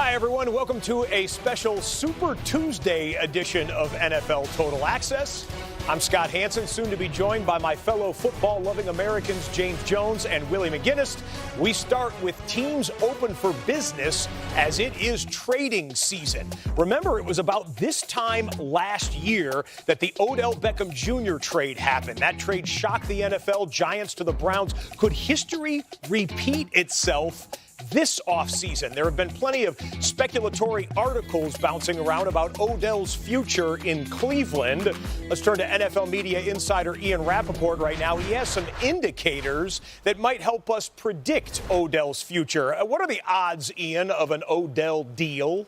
Hi, everyone. Welcome to a special Super Tuesday edition of NFL Total Access. I'm Scott Hansen, soon to be joined by my fellow football-loving Americans, James Jones and Willie McGinnis. We start with teams open for business as it is trading season. Remember, it was about this time last year that the Odell Beckham Jr. trade happened. That trade shocked the NFL, Giants to the Browns. Could history repeat itself this offseason? There have been plenty of speculatory articles bouncing around about Odell's future in Cleveland. Let's turn to NFL media insider Ian Rapoport right now. He has some indicators that might help us predict Odell's future. What are the odds, Ian, of an Odell deal?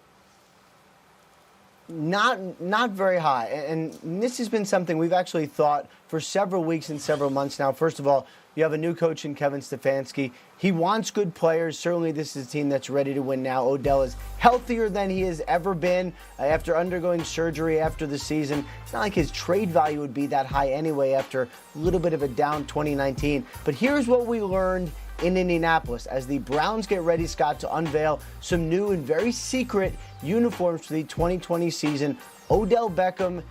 Not very high. And this has been something we've actually thought for several weeks and several months now. First of all, you have a new coach in Kevin Stefanski. He wants good players. Certainly this is a team that's ready to win now. Odell is healthier than he has ever been after undergoing surgery after the season. It's not like his trade value would be that high anyway after a little bit of a down 2019. But here's what we learned in Indianapolis as the Browns get ready, Scott, to unveil some new and very secret uniforms for the 2020 season. Odell Beckham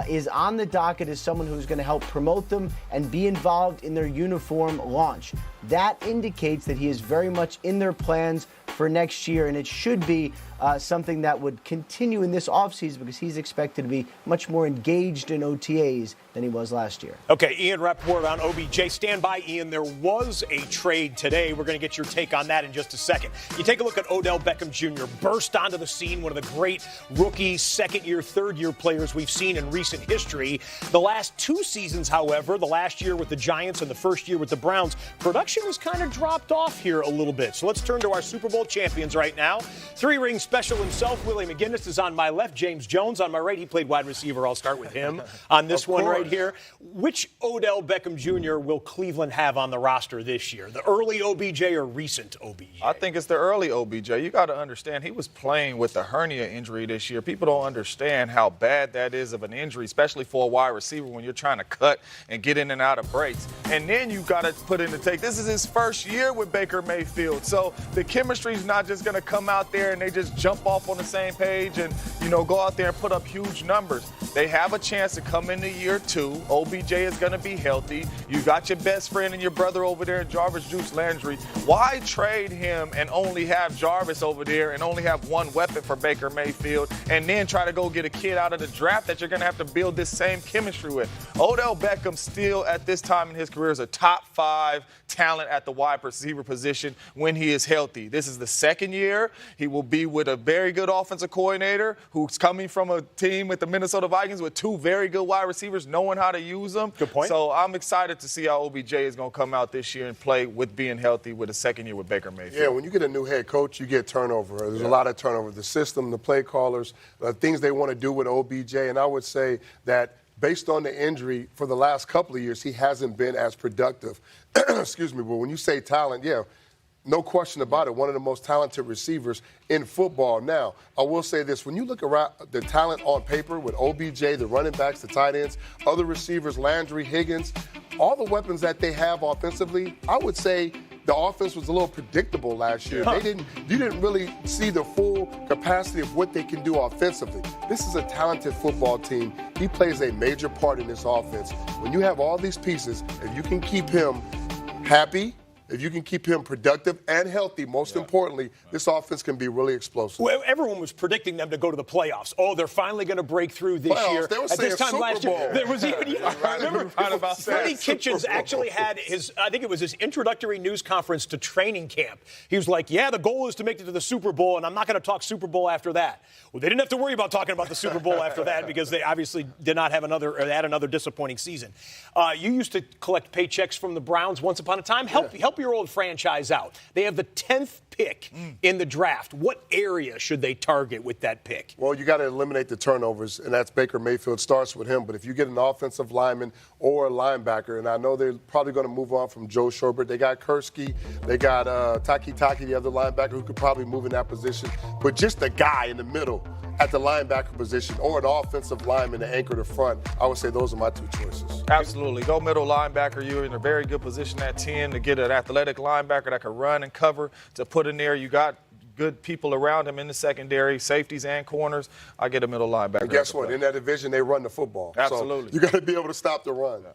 is on the docket as someone who's going to help promote them and be involved in their uniform launch. That indicates that he is very much in their plans for next year, and it should be something that would continue in this offseason because he's expected to be much more engaged in OTAs than he was last year. Okay, Ian Rapoport on OBJ. Stand by, Ian. There was a trade today. We're going to get your take on that in just a second. You take a look at Odell Beckham Jr. burst onto the scene, one of the great rookie, second-year, third-year players we've seen in recent history. The last two seasons, however, the last year with the Giants and the first year with the Browns, production was kind of dropped off here a little bit. So let's turn to our Super Bowl champions right now. Three-ring special himself, Willie McGinnis, is on my left. James Jones on my right. He played wide receiver. I'll start with him on this one right here. Which Odell Beckham Jr. will Cleveland have on the roster this year? The early OBJ or recent OBJ? I think it's the early OBJ. You got to understand, he was playing with a hernia injury this year. People don't understand how bad that is of an injury, especially for a wide receiver when you're trying to cut and get in and out of breaks. And then you got to put in the take. This is his first year with Baker Mayfield. So the chemistry is not just going to come out there and they just jump off on the same page and, go out there and put up huge numbers. They have a chance to come into year two. OBJ is going to be healthy. You got your best friend and your brother over there, Jarvis Juice Landry. Why trade him and only have Jarvis over there and only have one weapon for Baker Mayfield and then try to go get a kid out of the draft that you're going to have to build this same chemistry with? Odell Beckham still at this time in his career is a top 5 talent at the wide receiver position when he is healthy. This is the second year. He will be with a very good offensive coordinator who's coming from a team with the Minnesota Vikings with 2 very good wide receivers knowing how to use them. Good point. So I'm excited to see how OBJ is going to come out this year and play with being healthy with a second year with Baker Mayfield. Yeah, when you get a new head coach, you get turnover. There's a lot of turnover. The system, the play callers, things they want to do with OBJ. And I would say that based on the injury for the last couple of years, he hasn't been as productive. Excuse me, but when you say talent, yeah, no question about it, one of the most talented receivers in football. Now, I will say this. When you look around the talent on paper with OBJ, the running backs, the tight ends, other receivers, Landry, Higgins, all the weapons that they have offensively, I would say the offense was a little predictable last year. You didn't really see the full capacity of what they can do offensively. This is a talented football team. He plays a major part in this offense. When you have all these pieces, if you can keep him happy, if you can keep him productive and healthy, most importantly, this offense can be really explosive. Well, everyone was predicting them to go to the playoffs. Oh, they're finally going to break through this year. They were At saying this time Super last Bowl. year, there was even. Remember, Freddie Kitchens actually had his. I think it was his introductory news conference to training camp. He was like, "Yeah, the goal is to make it to the Super Bowl, and I'm not going to talk Super Bowl after that." Well, they didn't have to worry about talking about the Super Bowl after that because they obviously did not have another disappointing season. You used to collect paychecks from the Browns once upon a time. Help your old franchise out. They have the 10th pick in the draft. What area should they target with that pick? Well, you got to eliminate the turnovers, and that's Baker Mayfield. Starts with him. But if you get an offensive lineman or a linebacker, and I know they're probably going to move on from Joe Sherbert. They got Kursky. They got Taki, the other linebacker, who could probably move in that position. But just a guy in the middle at the linebacker position or an offensive lineman to anchor the front, I would say those are my 2 choices. Absolutely. Go middle linebacker. You're in a very good position at 10 to get an athletic linebacker that can run and cover to put in there. You got good people around him in the secondary, safeties and corners, I get a middle linebacker. And guess what? In that division, they run the football. Absolutely. So you got to be able to stop the run. Yeah.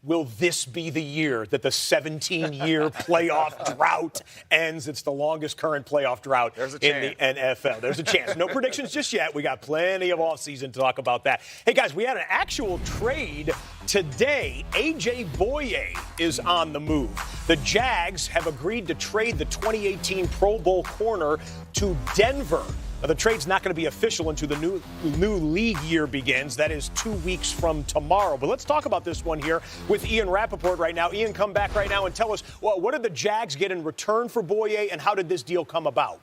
Will this be the year that the 17-year playoff drought ends? It's the longest current playoff drought in the NFL. There's a chance. No predictions just yet. We got plenty of offseason to talk about that. Hey, guys, we had an actual trade today. A.J. Boye is on the move. The Jags have agreed to trade the 2018 Pro Bowl corner to Denver. Now, the trade's not going to be official until the new league year begins. That is 2 weeks from tomorrow. But let's talk about this one here with Ian Rapoport right now. Ian, come back right now and tell us, well, what did the Jags get in return for Boye, and how did this deal come about?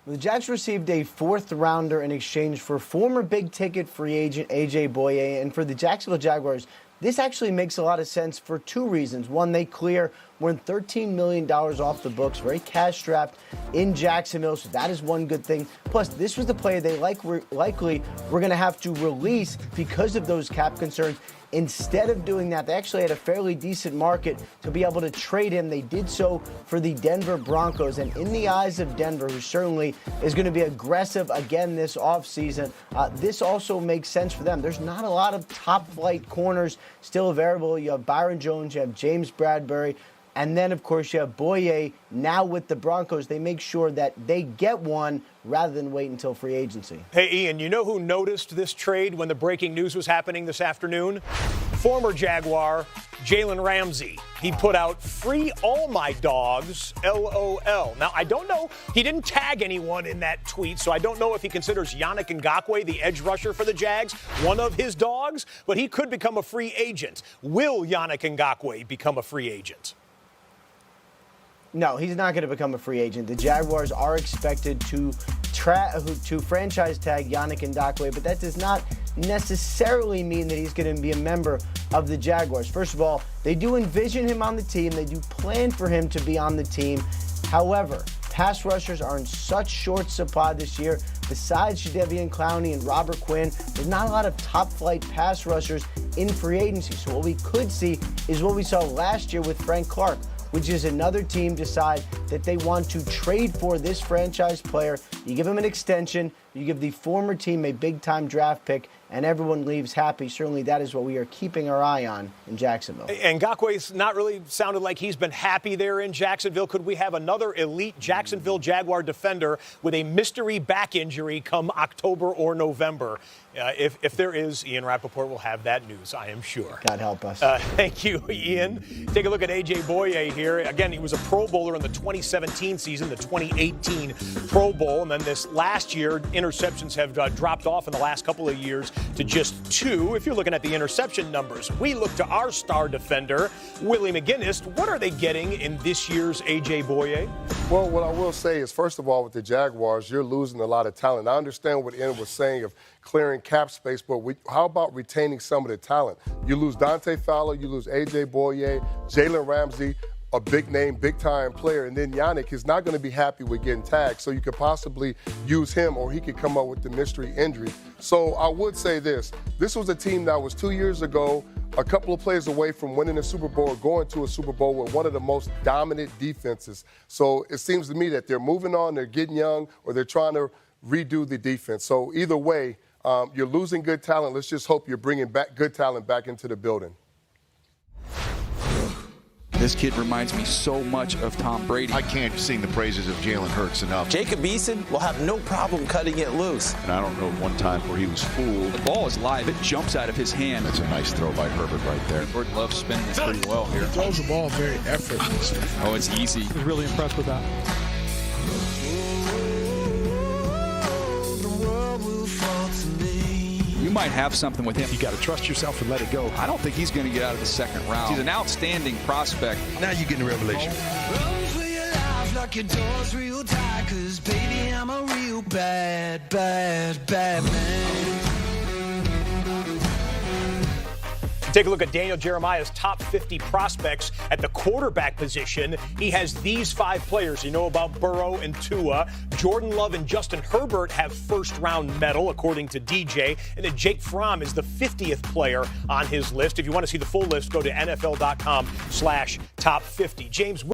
The Jags received a fourth-rounder in exchange for former big-ticket free agent A.J. Boye. And for the Jacksonville Jaguars, this actually makes a lot of sense for two reasons. One, they clear more than $13 million off the books, very cash-strapped in Jacksonville, so that is one good thing. Plus, this was the player they likely were going to have to release because of those cap concerns. Instead of doing that, they actually had a fairly decent market to be able to trade him. They did so for the Denver Broncos. And in the eyes of Denver, who certainly is going to be aggressive again this offseason, this also makes sense for them. There's not a lot of top-flight corners still available. You have Byron Jones, you have James Bradbury, and then, of course, you have Boye. Now with the Broncos, they make sure that they get one rather than wait until free agency. Hey, Ian, you know who noticed this trade when the breaking news was happening this afternoon? Former Jaguar Jalen Ramsey. He put out "Free all my dogs, LOL." Now, I don't know. He didn't tag anyone in that tweet, so I don't know if he considers Yannick Ngakoue, the edge rusher for the Jags, one of his dogs, but he could become a free agent. Will Yannick Ngakoue become a free agent? No, he's not going to become a free agent. The Jaguars are expected to franchise tag Yannick Ngakoue, but that does not necessarily mean that he's going to be a member of the Jaguars. First of all, they do envision him on the team. They do plan for him to be on the team. However, pass rushers are in such short supply this year. Besides Jadeveon Clowney and Robert Quinn, there's not a lot of top-flight pass rushers in free agency. So what we could see is what we saw last year with Frank Clark, which is another team decide that they want to trade for this franchise player. You give him an extension, you give the former team a big-time draft pick, and everyone leaves happy. Certainly that is what we are keeping our eye on in Jacksonville. And Ngakoue's not really sounded like he's been happy there in Jacksonville. Could we have another elite Jacksonville Jaguar defender with a mystery back injury come October or November? If there is, Ian Rapoport will have that news, I am sure. God help us. Thank you, Ian. Take a look at A.J. Boye here. Again, he was a Pro Bowler in the 2017 season, the 2018 Pro Bowl, and then this last year, interceptions have dropped off in the last couple of years to just 2. If you're looking at the interception numbers, we look to our star defender, Willie McGinnis. What are they getting in this year's A.J. Boye? Well, what I will say is, first of all, with the Jaguars, you're losing a lot of talent. I understand what Ian was saying of clearing cap space, but how about retaining some of the talent? You lose Dante Fowler, you lose A.J. Boye, Jalen Ramsey, a big name, big-time player, and then Yannick is not going to be happy with getting tagged, so you could possibly use him, or he could come up with the mystery injury. So I would say this was a team that was 2 years ago, a couple of plays away from winning a Super Bowl or going to a Super Bowl with one of the most dominant defenses. So it seems to me that they're moving on, they're getting young, or they're trying to redo the defense. So either way, you're losing good talent. Let's just hope you're bringing back good talent back into the building. This kid reminds me so much of Tom Brady. I can't sing the praises of Jalen Hurts enough. Jacob Eason will have no problem cutting it loose. And I don't know one time where he was fooled. The ball is live. It jumps out of his hand. That's a nice throw by Herbert right there. Jordan Love's spinning this pretty well here. He throws the ball very effortlessly. Oh, it's easy. I was really impressed with that. You might have something with him. You got to trust yourself and let it go. I don't think he's going to get out of the second round. He's an outstanding prospect. Now you're getting a revelation. Run for your life, lock your doors real tight, 'cause baby, I'm a real bad man. Take a look at Daniel Jeremiah's top 50 prospects at the quarterback position. He has these 5 players. You know about Burrow and Tua. Jordan Love and Justin Herbert have first-round medal, according to DJ. And then Jake Fromm is the 50th player on his list. If you want to see the full list, go to NFL.com/top50. James.